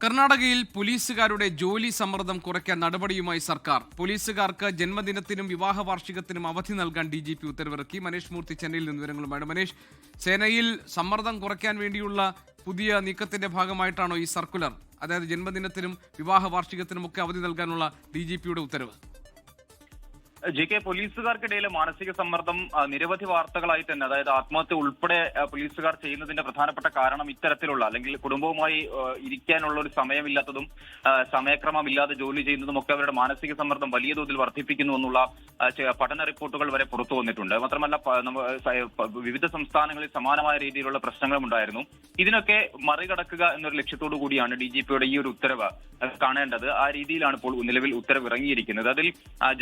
കർണാടകയിൽ പോലീസുകാരുടെ ജോലി സമ്മർദ്ദം കുറയ്ക്കാൻ നടപടിയുമായി സർക്കാർ. പോലീസുകാർക്ക് ജന്മദിനത്തിനും വിവാഹ വാർഷികത്തിനും അവധി നൽകാൻ DGP ഉത്തരവിറക്കി. മനേഷ് മൂർത്തി ചെന്നൈയിൽ നിന്ന് വിവരങ്ങളുമായി. മനേഷ്, സേനയിൽ സമ്മർദ്ദം കുറയ്ക്കാൻ വേണ്ടിയുള്ള പുതിയ നീക്കത്തിന്റെ ഭാഗമായിട്ടാണോ ഈ സർക്കുലർ? അതായത് ജന്മദിനത്തിനും വിവാഹ വാർഷികത്തിനും ഒക്കെ അവധി നൽകാനുള്ള DGPയുടെ ഉത്തരവ്? JK, പോലീസുകാർക്കിടയിലെ മാനസിക സമ്മർദ്ദം നിരവധി വാർത്തകളായി തന്നെ, അതായത് ആത്മഹത്യ ഉൾപ്പെടെ പോലീസുകാർ ചെയ്യുന്നതിന്റെ പ്രധാനപ്പെട്ട കാരണം ഇത്തരത്തിലുള്ള, അല്ലെങ്കിൽ കുടുംബവുമായി ഇരിക്കാനുള്ള ഒരു സമയമില്ലാത്തതും സമയക്രമമില്ലാതെ ജോലി ചെയ്യുന്നതും ഒക്കെ അവരുടെ മാനസിക സമ്മർദ്ദം വലിയ തോതിൽ വർദ്ധിപ്പിക്കുന്നു എന്നുള്ള പഠന റിപ്പോർട്ടുകൾ വരെ പുറത്തു വന്നിട്ടുണ്ട്. മാത്രമല്ല വിവിധ സംസ്ഥാനങ്ങളിൽ സമാനമായ രീതിയിലുള്ള പ്രശ്നങ്ങളും ഉണ്ടായിരുന്നു. ഇതിനൊക്കെ മറികടക്കുക എന്നൊരു ലക്ഷ്യത്തോടു കൂടിയാണ് DGPയുടെ ഈ ഒരു ഉത്തരവ് കാണേണ്ടത്. ആ രീതിയിലാണ് ഇപ്പോൾ നിലവിൽ ഉത്തരവ് ഇറങ്ങിയിരിക്കുന്നത്. അതിൽ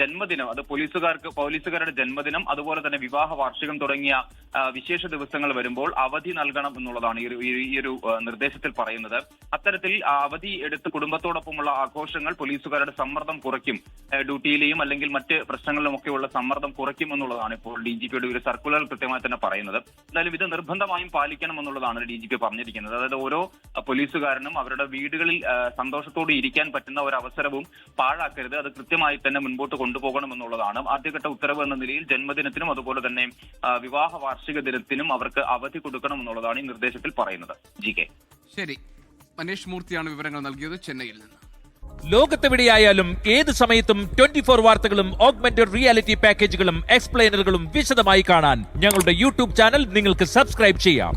ജന്മദിനം, അത് പോലീസുകാരുടെ ജന്മദിനം, അതുപോലെ തന്നെ വിവാഹ വാർഷികം തുടങ്ങിയ വിശേഷ ദിവസങ്ങൾ വരുമ്പോൾ അവധി നൽകണം എന്നുള്ളതാണ് ഈ ഒരു നിർദ്ദേശത്തിൽ പറയുന്നത്. അത്തരത്തിൽ അവധി എടുത്ത് കുടുംബത്തോടൊപ്പമുള്ള ആഘോഷങ്ങൾ പോലീസുകാരുടെ സമ്മർദ്ദം കുറയ്ക്കും, ഡ്യൂട്ടിയിലെയും അല്ലെങ്കിൽ മറ്റ് പ്രശ്നങ്ങളിലുമൊക്കെയുള്ള സമ്മർദ്ദം കുറയ്ക്കും എന്നുള്ളതാണ് ഇപ്പോൾ DGPയുടെ ഒരു സർക്കുലർ കൃത്യമായി തന്നെ പറയുന്നത്. എന്തായാലും ഇത് നിർബന്ധമായും പാലിക്കണം എന്നുള്ളതാണ് DGP പറഞ്ഞിരിക്കുന്നത്. അതായത് ഓരോ പോലീസുകാരനും അവരുടെ വീടുകളിൽ സന്തോഷത്തോടെ ഇരിക്കാൻ പറ്റുന്ന ഒരു അവസരവും പാഴാക്കരുത്, അത് കൃത്യമായി തന്നെ മുൻപോട്ട് കൊണ്ടുപോകണം എന്നുള്ളതാണ്. ആദ്യഘട്ട ഉത്തരവ് എന്ന നിലയിൽ ജന്മദിനത്തിനും അതുപോലെ തന്നെ വിവാഹ വാർഷിക ദിനത്തിനും അവർക്ക് അവധി കൊടുക്കണം എന്നുള്ളതാണ് ഈ നിർദ്ദേശത്തിൽ പറയുന്നത്. JK, ശരി. മനേഷ് മൂർത്തിയാണ് വിവരങ്ങൾ നൽകിയത് ചെന്നൈയിൽ നിന്ന്. ലോകത്തെവിടെയായാലും ഏത് സമയത്തും 24 വാർത്തകളും ഓഗ്മെന്റഡ് റിയാലിറ്റി പാക്കേജുകളും എക്സ്പ്ലെയിനറുകളും വിശദമായി കാണാൻ ഞങ്ങളുടെ YouTube ചാനൽ നിങ്ങൾക്ക് സബ്സ്ക്രൈബ് ചെയ്യാം.